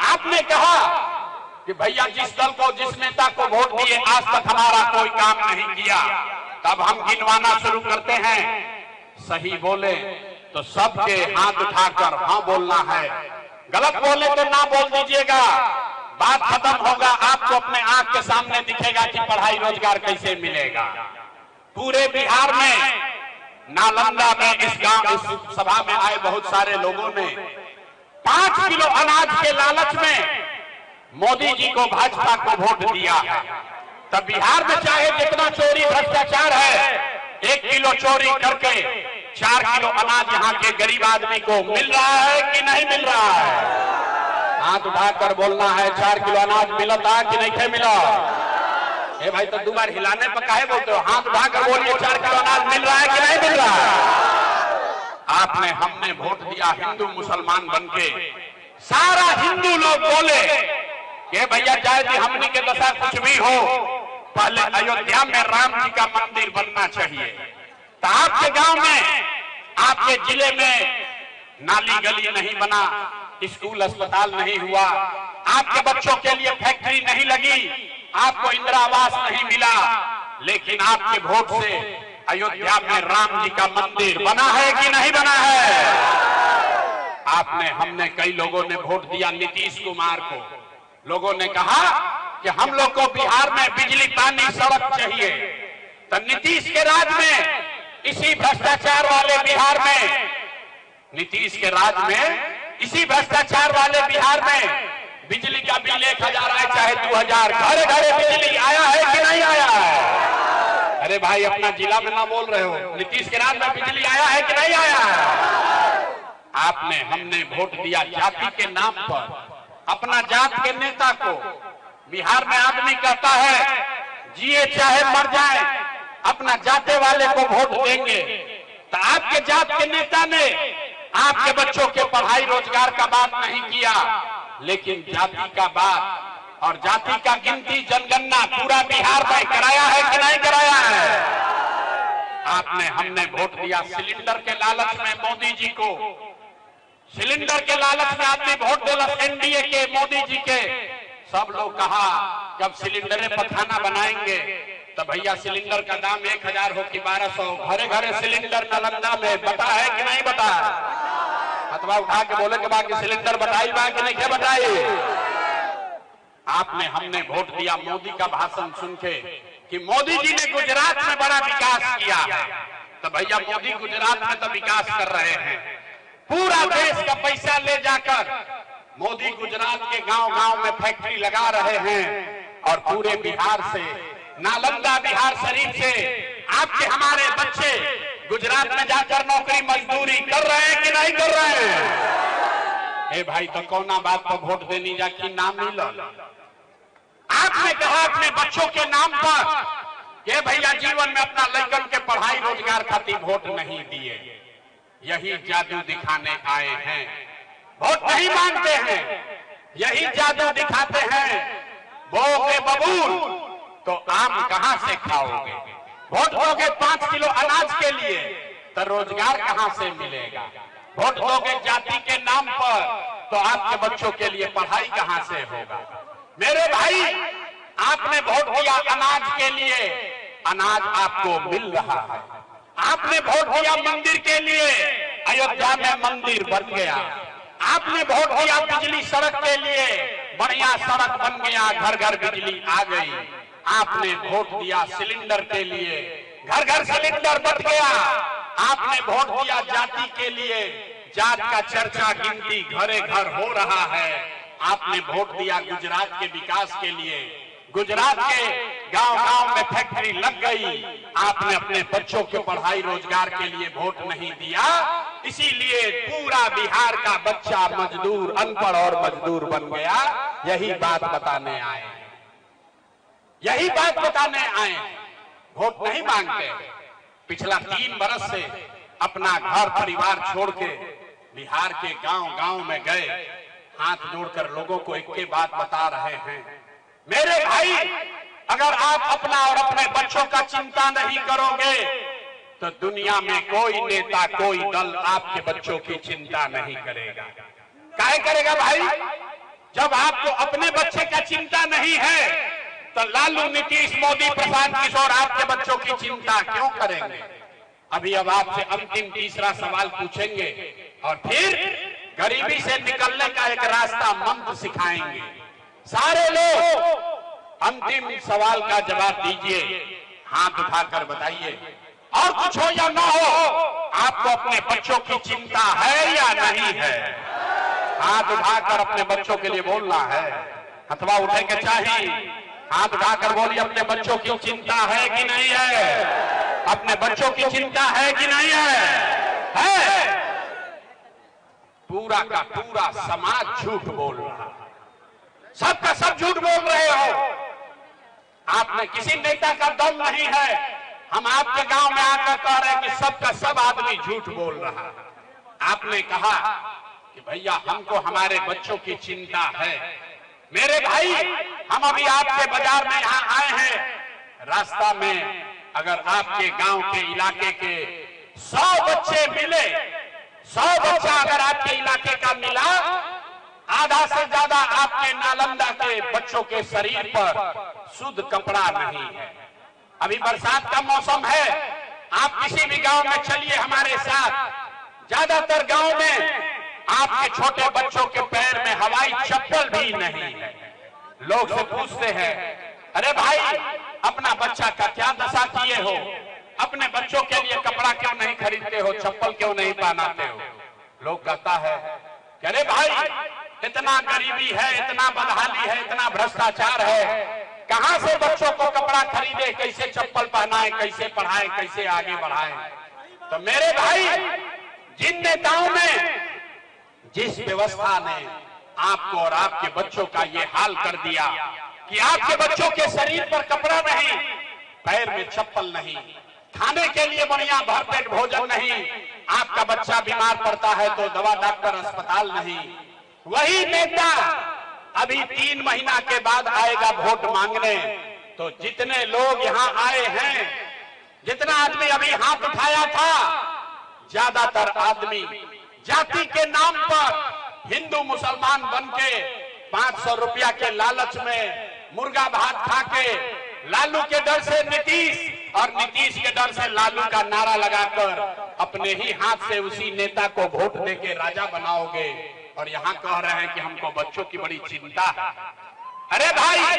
आपने कहा कि भैया जिस दल को, जिस नेता को वोट दिए आज तक हमारा कोई काम नहीं किया। तब हम गिनवाना शुरू करते हैं, सही बोले तो सबके हाथ उठाकर हाँ बोलना है, गलत बोले तो ना बोल दीजिएगा, बात खत्म होगा। आपको अपने आंख के सामने दिखेगा कि पढ़ाई रोजगार कैसे मिलेगा। पूरे बिहार में नालंदा में इस सभा में आए बहुत सारे लोगों ने 5 किलो अनाज के लालच में मोदी जी को, भाजपा को वोट दिया है। तब बिहार में चाहे जितना चोरी भ्रष्टाचार है, 1 किलो चोरी करके 4 किलो अनाज यहाँ के गरीब आदमी को मिल रहा है कि नहीं मिल रहा है? हाथ उठाकर बोलना है, 4 किलो अनाज मिलता कि नहीं मिला? ए भाई तो 2 बार हिलाने पर काहे बोलते हो? हाथ उठाकर बोलिए, 4 किलो अनाज मिल रहा है कि नहीं मिल रहा है? आपने, हमने वोट दिया हिंदू मुसलमान बनके। सारा हिंदू लोग बोले कि भैया चाहे हमने के दशा कुछ भी हो, पहले अयोध्या में राम जी का मंदिर बनना चाहिए। तो आपके गांव में, आपके जिले में नाली गली नहीं बना, स्कूल अस्पताल नहीं हुआ, आपके बच्चों के लिए फैक्ट्री नहीं लगी, आपको इंदिरा आवास नहीं मिला, लेकिन आपके वोट से अयोध्या में राम जी का मंदिर बना है कि नहीं बना है? आपने, हमने, कई लोगों ने वोट दिया नीतीश कुमार को। लोगों ने कहा कि हम लोग को बिहार में बिजली, पानी, सड़क चाहिए। तो नीतीश के राज में, इसी भ्रष्टाचार वाले बिहार में, नीतीश के राज में, इसी भ्रष्टाचार वाले बिहार में बिजली का बिल 1000 आए चाहे 2000, घरे घरे बिजली आया है कि नहीं आया है? अरे भाई अपना जिला में ना बोल रहे हो, नीतीश के राज में बिजली आया है कि नहीं आया है? आपने, हमने वोट दिया जाति के नाम पर, अपना जात के नेता को। बिहार में आदमी कहता है जिए चाहे मर जाए, अपना जाते वाले को वोट देंगे। तो आपके जात के नेता ने आपके बच्चों के पढ़ाई रोजगार का बात नहीं किया, लेकिन जाति का बात और जाति का गिनती, जनगणना पूरा बिहार में कराया है कि नहीं कराया है? आपने, हमने वोट दिया सिलेंडर के लालच में मोदी जी को। सिलेंडर के लालच में आदमी वोट दिला एनडीए के, मोदी जी के। सब लोग कहा जब सिलेंडर पर खाना बनाएंगे तो भैया सिलेंडर का दाम 1000 हो कि 1200, घरे घरे सिलेंडर नालंदा में बता है कि नहीं बता? अथवा उठा के बोले के बाकी सिलेंडर बताई बा कि नहीं बताई? आपने, हमने वोट दिया मोदी का भाषण सुन के कि मोदी जी ने गुजरात में बड़ा विकास किया है। तो भैया मोदी गुजरात में तो विकास कर रहे हैं, पूरा देश का पैसा ले जाकर मोदी गुजरात के गांव गांव में फैक्ट्री लगा रहे हैं। और पूरे बिहार से, नालंदा, बिहार शरीफ से आपके, हमारे बच्चे गुजरात में जाकर नौकरी मजदूरी कर रहे हैं कि नहीं कर रहे हैं? ए भाई तो कौना बात पर वोट देनी जा कि नाम मिला? आपने कहा अपने बच्चों के नाम पर ये भैया जीवन में अपना लड़कन के पढ़ाई रोजगार खातिर वोट नहीं दिए। यही जादू दिखाने आए हैं, वोट नहीं मांगते हैं, यही जादू दिखाते हैं। बोगे बबूल तो आम कहां से खाओगे? वोट दोगे 5 किलो अनाज के लिए तो रोजगार कहां से मिलेगा? वोट दोगे जाति के नाम पर तो आपके बच्चों के लिए पढ़ाई कहां से होगा? मेरे भाई, आपने वोट दिया अनाज के लिए, अनाज आपको मिल रहा है। आपने वोट दिया मंदिर के लिए, अयोध्या में मंदिर बन गया। आपने वोट दिया बिजली सड़क के लिए, बढ़िया सड़क बन गया, घर घर बिजली आ गई। आपने वोट दिया सिलेंडर के लिए, घर घर सिलेंडर बच गया। आपने वोट दिया जाति के लिए, जात का चर्चा गिनती घरे घर हो रहा है। आपने वोट दिया गुजरात के विकास के लिए, गुजरात के गांव गांव में फैक्ट्री लग गई। आपने अपने बच्चों के पढ़ाई रोजगार के लिए वोट नहीं दिया, इसीलिए पूरा बिहार का बच्चा मजदूर, अनपढ़ और मजदूर बन गया। यही बात बताने आए, यही बात बताने आए। वोट नहीं मांगते। पिछला 3 बरस से अपना घर परिवार छोड़ के बिहार के गांव गांव में गए, हाथ जोड़कर लोगों को एक के बात बता रहे हैं। मेरे भाई, अगर आप अपना और अपने बच्चों का चिंता नहीं करोगे तो दुनिया में कोई नेता, कोई दल आपके बच्चों की चिंता नहीं करेगा। काहे करेगा भाई? जब आपको अपने बच्चे का चिंता नहीं है तो लालू, नीतीश, मोदी, प्रशांत किशोर आपके बच्चों की चिंता क्यों करेंगे? अभी अब आपसे अंतिम तीसरा सवाल पूछेंगे और फिर गरीबी से निकलने का एक रास्ता मंत्र सिखाएंगे। सारे लोग अंतिम सवाल का जवाब दीजिए, हाथ उठाकर बताइए। और कुछ हो या ना हो, आपको अपने बच्चों की चिंता है या नहीं है? हाथ उठाकर अपने बच्चों के लिए बोलना है। हथवा उठेंगे चाहिए, हाथ उठाकर बोलिए, अपने बच्चों की चिंता है कि नहीं है? अपने बच्चों की चिंता है कि नहीं है? पूरा का पूरा समाज झूठ बोल रहा है, सबका सब झूठ बोल रहे हो। आपने किसी नेता का दम नहीं है। हम आपके गांव में आकर कह रहे हैं कि सबका सब आदमी झूठ बोल रहा है। आपने कहा कि भैया हमको हमारे बच्चों की चिंता है। मेरे भाई, हम अभी आपके बाजार में यहां आए हैं। रास्ता में अगर आपके गांव के इलाके के 100 बच्चे मिले, 100 बच्चा अगर आपके इलाके का मिला, आधा से ज्यादा आपके नालंदा के बच्चों के शरीर पर शुद्ध कपड़ा नहीं है। अभी बरसात का मौसम है, आप किसी भी गांव में चलिए हमारे साथ, ज्यादातर गांव में आपके छोटे बच्चों के पैर में हवाई चप्पल भी नहीं है। लोग से पूछते हैं, अरे भाई अपना बच्चा का क्या दशा किए हो? अपने बच्चों के लिए कपड़ा क्यों नहीं खरीदते हो? चप्पल क्यों नहीं पहनाते हो? लोग कहता है कि अरे भाई इतना गरीबी है, इतना बदहाली है, इतना भ्रष्टाचार है, कहां से बच्चों को कपड़ा खरीदे, कैसे चप्पल पहनाए, कैसे पढ़ाए, कैसे आगे बढ़ाए? तो मेरे भाई, जिन नेताओं ने, जिस व्यवस्था ने आपको और आपके बच्चों का ये हाल कर दिया कि आपके बच्चों के शरीर पर कपड़ा नहीं, पैर में चप्पल नहीं, खाने के लिए बढ़िया भरपेट भोजन नहीं, आपका बच्चा बीमार पड़ता है तो दवा डॉक्टर अस्पताल नहीं, वही नेता अभी 3 महीना के बाद आएगा वोट मांगने। तो जितने लोग यहाँ आए हैं, जितना आदमी अभी हाथ उठाया था, ज्यादातर आदमी जाति के नाम पर हिंदू मुसलमान बनके 500 रुपया के लालच में मुर्गा भात खा के लालू के डर से नीतीश और नीतीश के डर से लालू का नारा लगाकर अपने ही हाथ से उसी नेता को वोट देके राजा बनाओगे और यहाँ कह रहे हैं कि हमको बच्चों की बड़ी चिंता है। अरे भाई,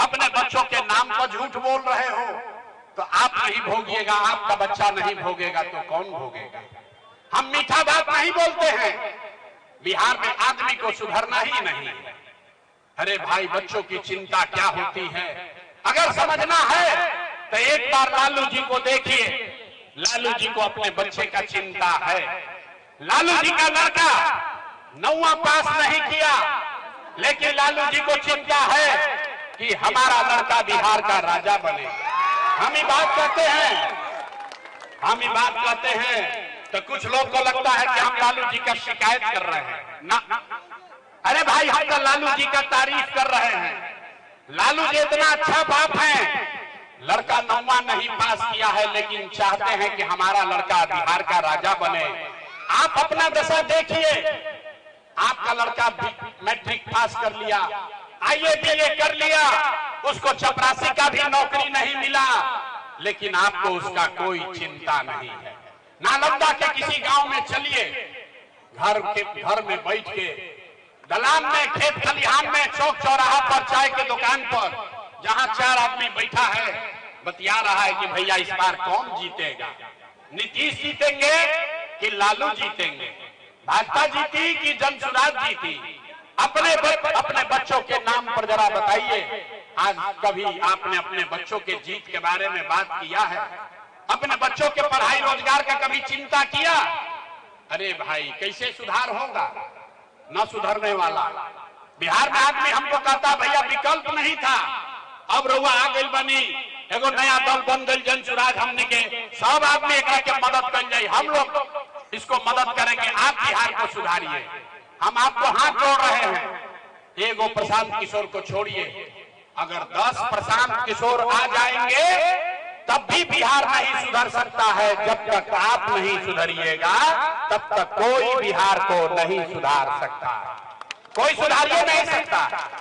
अपने बच्चों के नाम पर झूठ बोल रहे हो तो आप नहीं भोगिएगा, आपका बच्चा नहीं भोगेगा तो कौन भोगेगा? हम मीठा बात नहीं बोलते हैं, बिहार में आदमी को सुधरना ही नहीं है। अरे भाई, बच्चों की चिंता क्या होती है अगर समझना है तो एक बार लालू जी को देखिए। लालू जी को अपने बच्चे का चिंता है। लालू जी का लड़का 9वां पास नहीं किया, लेकिन लालू जी को चिंता है कि हमारा लड़का बिहार का राजा बने। हम ही बात करते हैं तो कुछ लोग को लगता है कि हम लालू जी का शिकायत कर रहे हैं ना। अरे भाई, हम तो लालू जी का तारीफ कर रहे हैं। लालू जी इतना अच्छा बाप है, लड़का 9वां नहीं पास किया है लेकिन चाहते हैं कि हमारा लड़का बिहार का राजा बने। आप अपना दशा देखिए, आपका लड़का मैट्रिक पास कर लिया, IAS BA कर लिया, उसको चपरासी का भी नौकरी नहीं मिला, लेकिन आपको उसका कोई चिंता नहीं है। नालंदा के किसी गांव में चलिए, घर में बैठ के, दलान में, खेत खलिहान में, चौक चौराहा पर, चाय के दुकान पर, जहां 4 आदमी बैठा है, बतिया रहा है कि भैया इस बार कौन जीतेगा? नीतीश जीतेंगे कि लालू जीतेंगे? भाजपा जीती कि जनसुराज जीती? अपने बच्चों के नाम पर जरा बताइए, आज कभी आपने अपने बच्चों के जीत के बारे में बात किया है? अपने बच्चों के पढ़ाई रोजगार का कभी चिंता किया? अरे भाई, कैसे सुधार होगा? न सुधरने वाला। बिहार में आदमी हमको कहता भैया विकल्प नहीं था, अब रउआ आ गई बनी, एगो नया दल बन गई जनसुराज, हमने के सब आदमी एक के मदद कर जाए, हम लोग इसको मदद करेंगे, आप बिहार को सुधारिए। हम आपको हाथ जोड़ रहे हैं। एगो प्रशांत किशोर को छोड़िए, अगर 10 प्रशांत किशोर आ जाएंगे तब भी बिहार नहीं सुधर सकता है। जब तक आप नहीं सुधरिएगा तब तक कोई बिहार को नहीं सुधार सकता। कोई सुधार ही नहीं सकता।